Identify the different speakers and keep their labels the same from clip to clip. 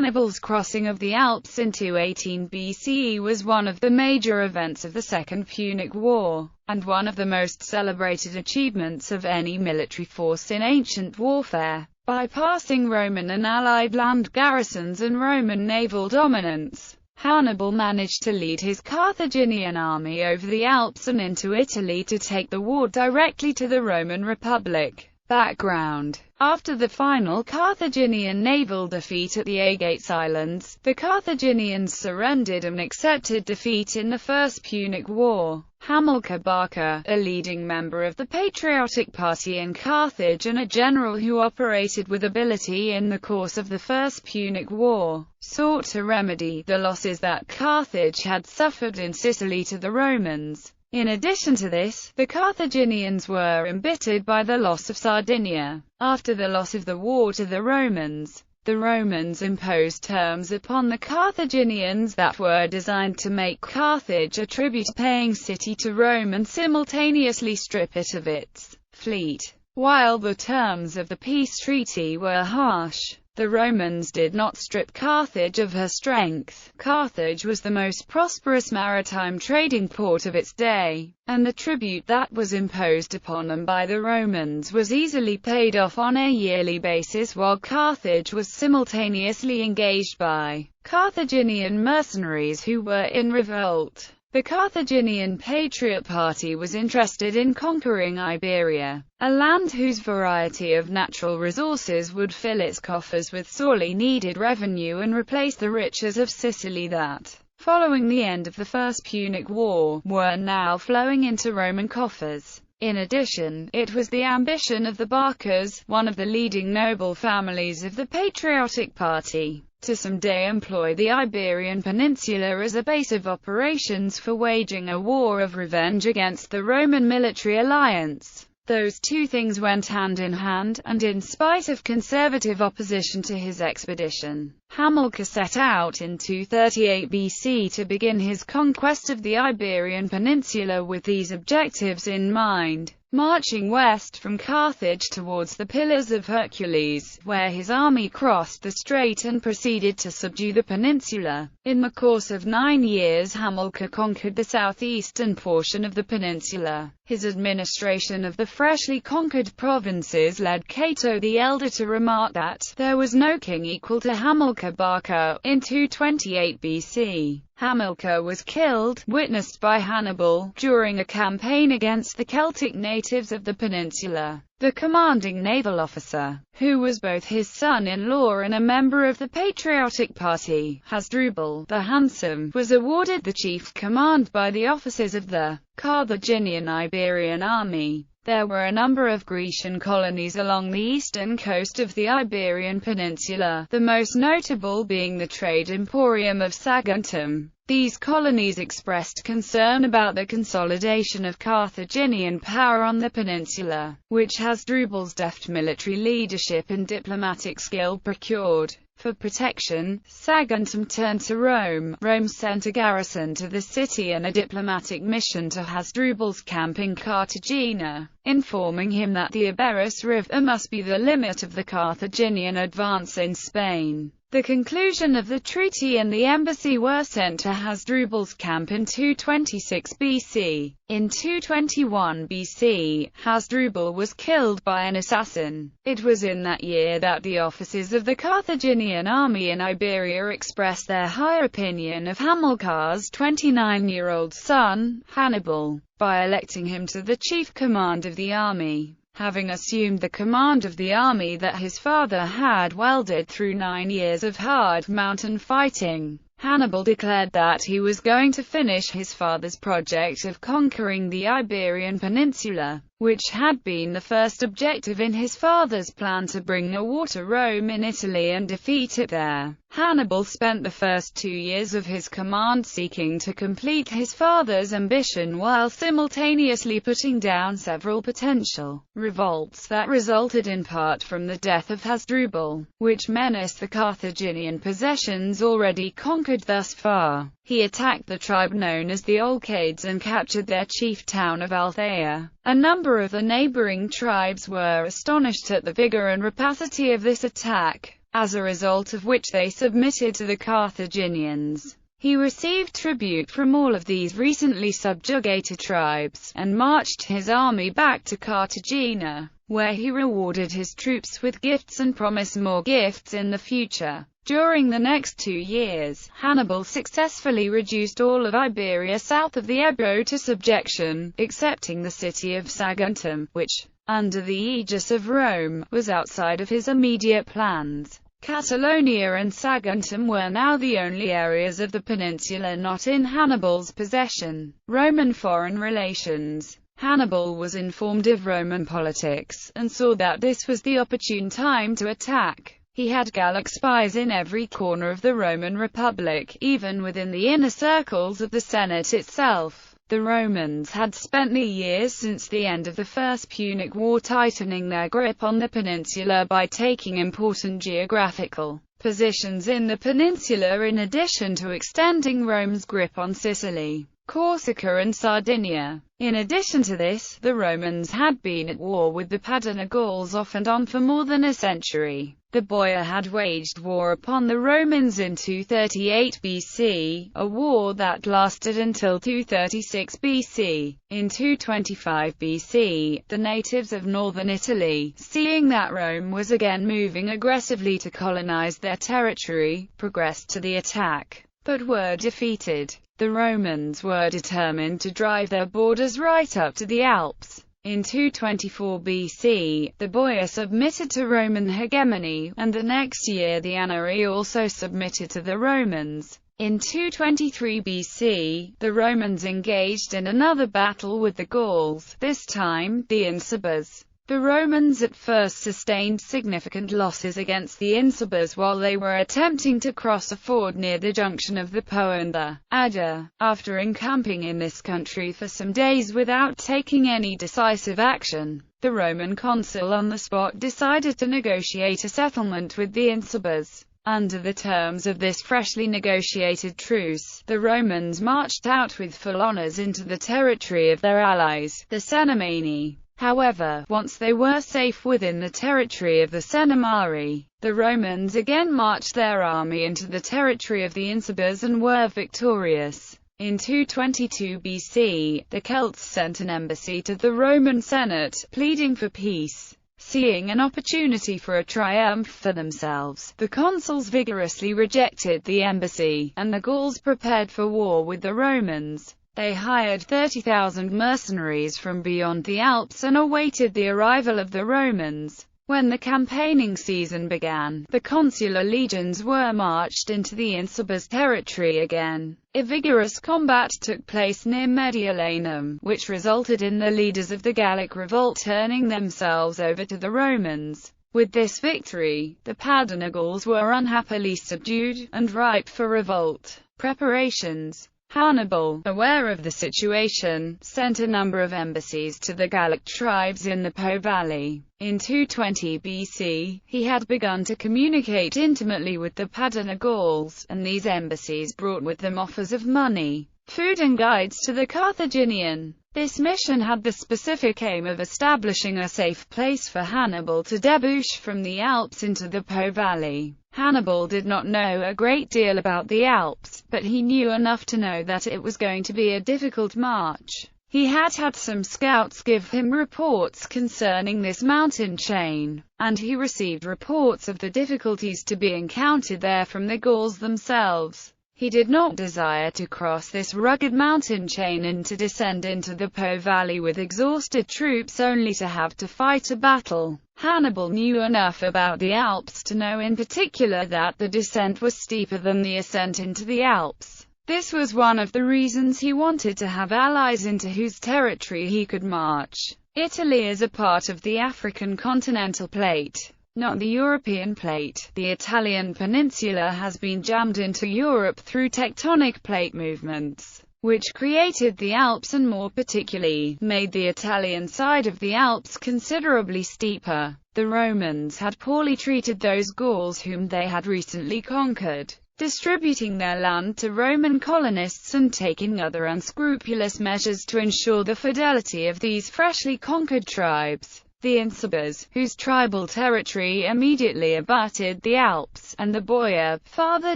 Speaker 1: Hannibal's crossing of the Alps in 218 BCE was one of the major events of the Second Punic War, and one of the most celebrated achievements of any military force in ancient warfare. Bypassing Roman and Allied land garrisons and Roman naval dominance, Hannibal managed to lead his Carthaginian army over the Alps and into Italy to take the war directly to the Roman Republic. Background: after the final Carthaginian naval defeat at the Aegates Islands, the Carthaginians surrendered and accepted defeat in the First Punic War. Hamilcar Barca, a leading member of the Patriotic Party in Carthage and a general who operated with ability in the course of the First Punic War, sought to remedy the losses that Carthage had suffered in Sicily to the Romans. In addition to this, the Carthaginians were embittered by the loss of Sardinia. After the loss of the war to the Romans imposed terms upon the Carthaginians that were designed to make Carthage a tribute-paying city to Rome and simultaneously strip it of its fleet. While the terms of the peace treaty were harsh, the Romans did not strip Carthage of her strength. Carthage was the most prosperous maritime trading port of its day, and the tribute that was imposed upon them by the Romans was easily paid off on a yearly basis, while Carthage was simultaneously engaged by Carthaginian mercenaries who were in revolt. The Carthaginian Patriot Party was interested in conquering Iberia, a land whose variety of natural resources would fill its coffers with sorely needed revenue and replace the riches of Sicily that, following the end of the First Punic War, were now flowing into Roman coffers. In addition, it was the ambition of the Barcas, one of the leading noble families of the Patriotic Party, to someday employ the Iberian Peninsula as a base of operations for waging a war of revenge against the Roman military alliance. Those two things went hand in hand, and in spite of conservative opposition to his expedition, Hamilcar set out in 238 BC to begin his conquest of the Iberian Peninsula with these objectives in mind. Marching west from Carthage towards the Pillars of Hercules, where his army crossed the strait and proceeded to subdue the peninsula. In the course of 9 years Hamilcar conquered the southeastern portion of the peninsula. His administration of the freshly conquered provinces led Cato the Elder to remark that there was no king equal to Hamilcar Barca. In 228 BC, Hamilcar was killed, witnessed by Hannibal, during a campaign against the Celtic natives of the peninsula. The commanding naval officer, who was both his son-in-law and a member of the Patriotic Party, Hasdrubal the Handsome, was awarded the chief command by the officers of the Carthaginian Iberian army. There were a number of Grecian colonies along the eastern coast of the Iberian Peninsula, the most notable being the trade emporium of Saguntum. These colonies expressed concern about the consolidation of Carthaginian power on the peninsula, which Hasdrubal's deft military leadership and diplomatic skill procured. For protection, Saguntum turned to Rome. Rome sent a garrison to the city and a diplomatic mission to Hasdrubal's camp in Cartagena, informing him that the Iberus River must be the limit of the Carthaginian advance in Spain. The conclusion of the treaty and the embassy were sent to Hasdrubal's camp in 226 BC. In 221 BC, Hasdrubal was killed by an assassin. It was in that year that the officers of the Carthaginian army in Iberia expressed their high opinion of Hamilcar's 29-year-old son, Hannibal, by electing him to the chief command of the army. Having assumed the command of the army that his father had wielded through 9 years of hard mountain fighting, Hannibal declared that he was going to finish his father's project of conquering the Iberian Peninsula, which had been the first objective in his father's plan to bring a war to Rome in Italy and defeat it there. Hannibal spent the first 2 years of his command seeking to complete his father's ambition while simultaneously putting down several potential revolts that resulted in part from the death of Hasdrubal, which menaced the Carthaginian possessions already conquered thus far. He attacked the tribe known as the Olcades and captured their chief town of Althea. A number of the neighboring tribes were astonished at the vigor and rapacity of this attack, as a result of which they submitted to the Carthaginians. He received tribute from all of these recently subjugated tribes, and marched his army back to Cartagena, where he rewarded his troops with gifts and promised more gifts in the future. During the next 2 years, Hannibal successfully reduced all of Iberia south of the Ebro to subjection, excepting the city of Saguntum, which, under the aegis of Rome, was outside of his immediate plans. Catalonia and Saguntum were now the only areas of the peninsula not in Hannibal's possession. Roman foreign relations. Hannibal was informed of Roman politics, and saw that this was the opportune time to attack. He had Gallic spies in every corner of the Roman Republic, even within the inner circles of the Senate itself. The Romans had spent the years since the end of the First Punic War tightening their grip on the peninsula by taking important geographical positions in the peninsula in addition to extending Rome's grip on Sicily, Corsica and Sardinia. In addition to this, the Romans had been at war with the Padana Gauls off and on for more than a century. The Boyar had waged war upon the Romans in 238 BC, a war that lasted until 236 BC. In 225 BC, the natives of northern Italy, seeing that Rome was again moving aggressively to colonize their territory, progressed to the attack, but were defeated. The Romans were determined to drive their borders right up to the Alps. In 224 BC, the Boyar submitted to Roman hegemony, and the next year the Anari also submitted to the Romans. In 223 BC, the Romans engaged in another battle with the Gauls, this time, the Incubers. The Romans at first sustained significant losses against the Incubers while they were attempting to cross a ford near the junction of the Po and the Adda. After encamping in this country for some days without taking any decisive action, the Roman consul on the spot decided to negotiate a settlement with the Incubers. Under the terms of this freshly negotiated truce, the Romans marched out with full honors into the territory of their allies, the Cenomani. However, once they were safe within the territory of the Cenomari, the Romans again marched their army into the territory of the Incubers and were victorious. In 222 BC, the Celts sent an embassy to the Roman Senate, pleading for peace. Seeing an opportunity for a triumph for themselves, the consuls vigorously rejected the embassy, and the Gauls prepared for war with the Romans. They hired 30,000 mercenaries from beyond the Alps and awaited the arrival of the Romans. When the campaigning season began, the consular legions were marched into the Incubers' territory again. A vigorous combat took place near Mediolanum, which resulted in the leaders of the Gallic revolt turning themselves over to the Romans. With this victory, the Padana Gauls were unhappily subdued, and ripe for revolt. Preparations. Hannibal, aware of the situation, sent a number of embassies to the Gallic tribes in the Po Valley. In 220 BC, he had begun to communicate intimately with the Padana Gauls, and these embassies brought with them offers of money, food and guides to the Carthaginian. This mission had the specific aim of establishing a safe place for Hannibal to debouch from the Alps into the Po Valley. Hannibal did not know a great deal about the Alps, but he knew enough to know that it was going to be a difficult march. He had had some scouts give him reports concerning this mountain chain, and he received reports of the difficulties to be encountered there from the Gauls themselves. He did not desire to cross this rugged mountain chain and to descend into the Po Valley with exhausted troops only to have to fight a battle. Hannibal knew enough about the Alps to know in particular that the descent was steeper than the ascent into the Alps. This was one of the reasons he wanted to have allies into whose territory he could march. Italy is a part of the African continental plate, not the European plate. The Italian peninsula has been jammed into Europe through tectonic plate movements, which created the Alps and more particularly, made the Italian side of the Alps considerably steeper. The Romans had poorly treated those Gauls whom they had recently conquered, distributing their land to Roman colonists and taking other unscrupulous measures to ensure the fidelity of these freshly conquered tribes. The Insubers, whose tribal territory immediately abutted the Alps, and the Boyar, farther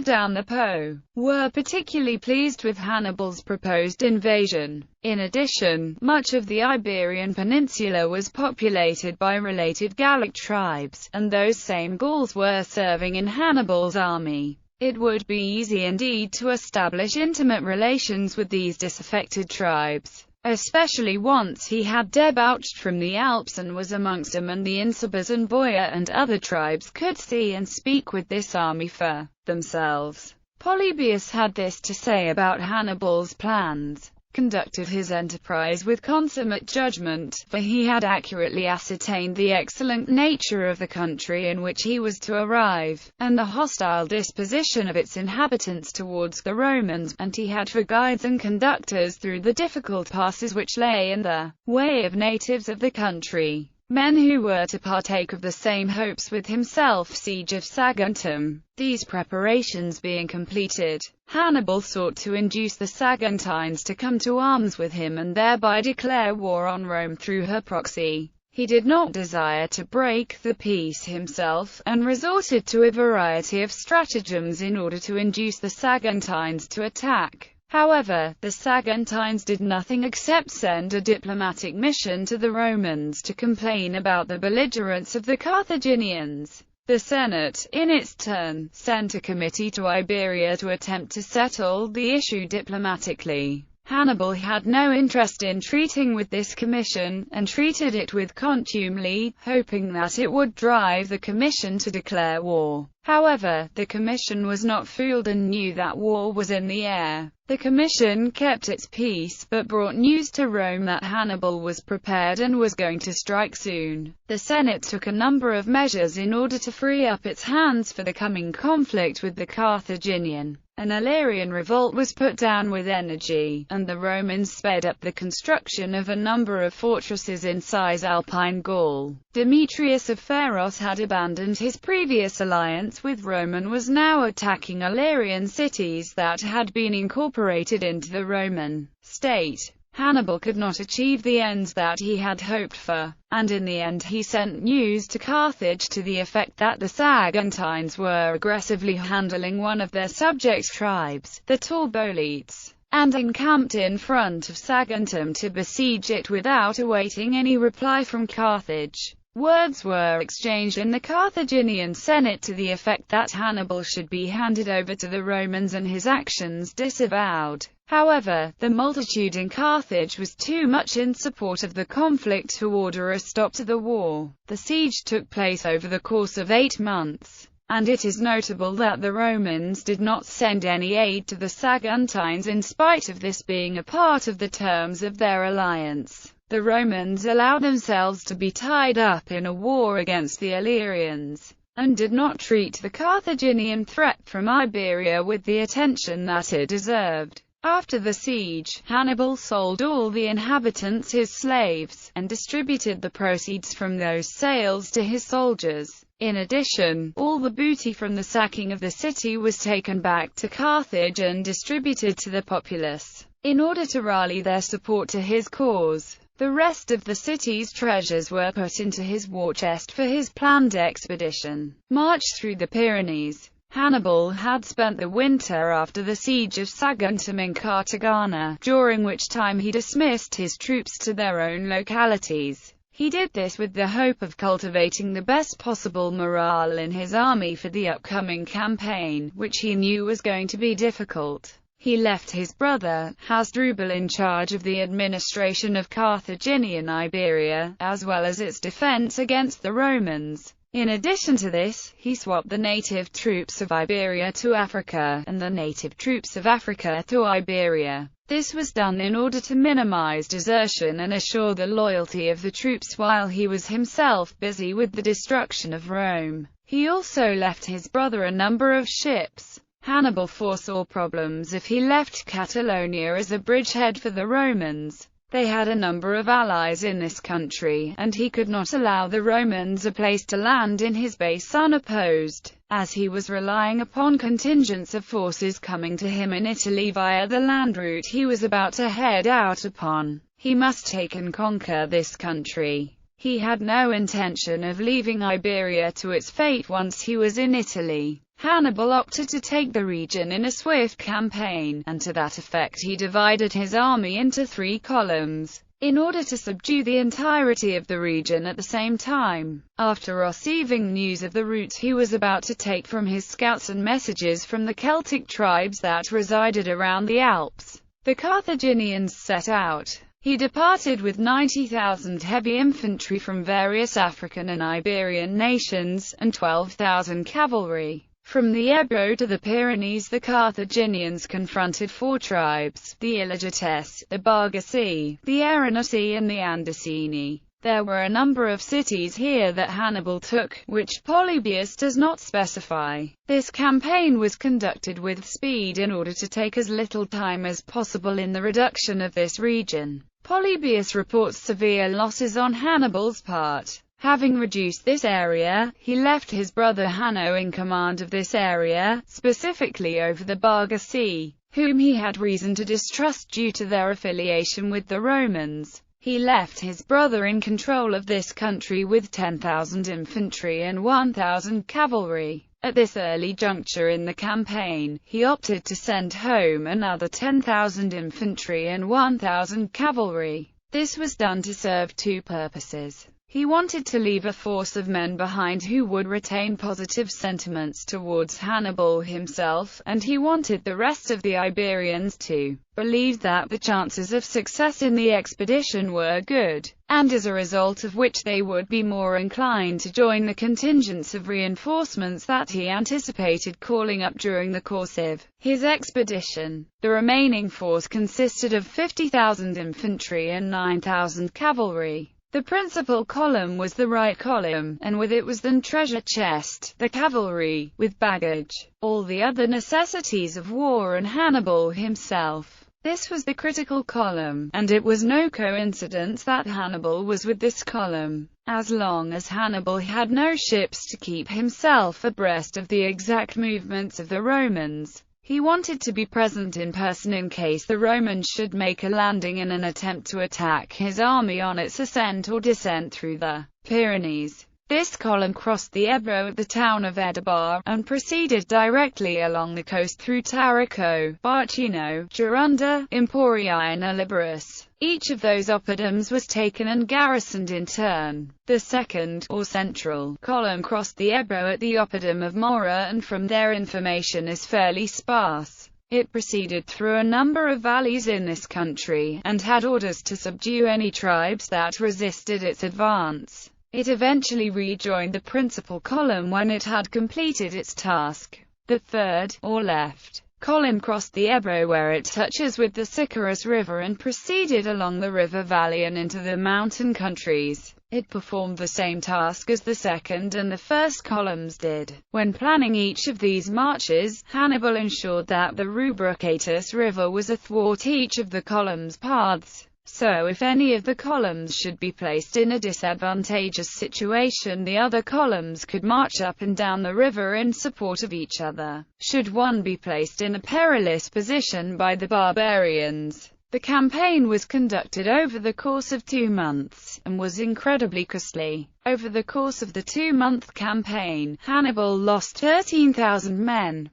Speaker 1: down the Po, were particularly pleased with Hannibal's proposed invasion. In addition, much of the Iberian Peninsula was populated by related Gallic tribes, and those same Gauls were serving in Hannibal's army. It would be easy indeed to establish intimate relations with these disaffected tribes, especially once he had debouched from the Alps and was amongst them, and the Insubers and Boyar and other tribes could see and speak with this army for themselves. Polybius had this to say about Hannibal's plans: conducted his enterprise with consummate judgment, for he had accurately ascertained the excellent nature of the country in which he was to arrive, and the hostile disposition of its inhabitants towards the Romans, and he had for guides and conductors through the difficult passes which lay in the way of natives of the country, men who were to partake of the same hopes with himself. Siege of Saguntum. These preparations being completed, Hannibal sought to induce the Saguntines to come to arms with him and thereby declare war on Rome through her proxy. He did not desire to break the peace himself, and resorted to a variety of stratagems in order to induce the Saguntines to attack. However, the Saguntines did nothing except send a diplomatic mission to the Romans to complain about the belligerence of the Carthaginians. The Senate, in its turn, sent a committee to Iberia to attempt to settle the issue diplomatically. Hannibal had no interest in treating with this commission, and treated it with contumely, hoping that it would drive the commission to declare war. However, the commission was not fooled and knew that war was in the air. The commission kept its peace, but brought news to Rome that Hannibal was prepared and was going to strike soon. The Senate took a number of measures in order to free up its hands for the coming conflict with the Carthaginian. An Illyrian revolt was put down with energy, and the Romans sped up the construction of a number of fortresses in Cisalpine Gaul. Demetrius of Pharos had abandoned his previous alliance with Rome and was now attacking Illyrian cities that had been incorporated into the Roman state. Hannibal could not achieve the ends that he had hoped for, and in the end he sent news to Carthage to the effect that the Saguntines were aggressively handling one of their subject tribes, the Taurboletes, and encamped in front of Saguntum to besiege it without awaiting any reply from Carthage. Words were exchanged in the Carthaginian Senate to the effect that Hannibal should be handed over to the Romans and his actions disavowed. However, the multitude in Carthage was too much in support of the conflict to order a stop to the war. The siege took place over the course of 8 months, and it is notable that the Romans did not send any aid to the Saguntines in spite of this being a part of the terms of their alliance. The Romans allowed themselves to be tied up in a war against the Illyrians, and did not treat the Carthaginian threat from Iberia with the attention that it deserved. After the siege, Hannibal sold all the inhabitants his slaves, and distributed the proceeds from those sales to his soldiers. In addition, all the booty from the sacking of the city was taken back to Carthage and distributed to the populace, in order to rally their support to his cause. The rest of the city's treasures were put into his war chest for his planned expedition. March through the Pyrenees. Hannibal had spent the winter after the siege of Saguntum in Cartagena, during which time he dismissed his troops to their own localities. He did this with the hope of cultivating the best possible morale in his army for the upcoming campaign, which he knew was going to be difficult. He left his brother, Hasdrubal, in charge of the administration of Carthaginian Iberia, as well as its defense against the Romans. In addition to this, he swapped the native troops of Iberia to Africa, and the native troops of Africa to Iberia. This was done in order to minimize desertion and assure the loyalty of the troops while he was himself busy with the destruction of Rome. He also left his brother a number of ships. Hannibal foresaw problems if he left Catalonia as a bridgehead for the Romans. They had a number of allies in this country, and he could not allow the Romans a place to land in his base unopposed, as he was relying upon contingents of forces coming to him in Italy via the land route he was about to head out upon. He must take and conquer this country. He had no intention of leaving Iberia to its fate once he was in Italy. Hannibal opted to take the region in a swift campaign, and to that effect he divided his army into 3 columns, in order to subdue the entirety of the region at the same time. After receiving news of the route he was about to take from his scouts and messages from the Celtic tribes that resided around the Alps, the Carthaginians set out. He departed with 90,000 heavy infantry from various African and Iberian nations, and 12,000 cavalry. From the Ebro to the Pyrenees the Carthaginians confronted 4 tribes, the Ilogetes, the Bargasi, the Aranati and the Andesini. There were a number of cities here that Hannibal took, which Polybius does not specify. This campaign was conducted with speed in order to take as little time as possible in the reduction of this region. Polybius reports severe losses on Hannibal's part. Having reduced this area, he left his brother Hanno in command of this area, specifically over the Bargasi, whom he had reason to distrust due to their affiliation with the Romans. He left his brother in control of this country with 10,000 infantry and 1,000 cavalry. At this early juncture in the campaign, he opted to send home another 10,000 infantry and 1,000 cavalry. This was done to serve 2 purposes. He wanted to leave a force of men behind who would retain positive sentiments towards Hannibal himself, and he wanted the rest of the Iberians to believe that the chances of success in the expedition were good, and as a result of which they would be more inclined to join the contingents of reinforcements that he anticipated calling up during the course of his expedition. The remaining force consisted of 50,000 infantry and 9,000 cavalry. The principal column was the right column, and with it was the treasure chest, the cavalry, with baggage, all the other necessities of war and Hannibal himself. This was the critical column, and it was no coincidence that Hannibal was with this column. As long as Hannibal had no ships to keep himself abreast of the exact movements of the Romans, he wanted to be present in person in case the Romans should make a landing in an attempt to attack his army on its ascent or descent through the Pyrenees. This column crossed the Ebro at the town of Edinburgh, and proceeded directly along the coast through Tarraco, Barcino, Gironda, Emporia and Aliberus. Each of those oppidums was taken and garrisoned in turn. The second, or central, column crossed the Ebro at the oppidum of Mora, and from there information is fairly sparse. It proceeded through a number of valleys in this country, and had orders to subdue any tribes that resisted its advance. It eventually rejoined the principal column when it had completed its task. The third, or left, column crossed the Ebro where it touches with the Sicarus River and proceeded along the river valley and into the mountain countries. It performed the same task as the second and the first columns did. When planning each of these marches, Hannibal ensured that the Rubricatus River was athwart each of the columns' paths. So if any of the columns should be placed in a disadvantageous situation, the other columns could march up and down the river in support of each other. Should one be placed in a perilous position by the barbarians. The campaign was conducted over the course of 2 months, and was incredibly costly. Over the course of the 2-month campaign, Hannibal lost 13,000 men.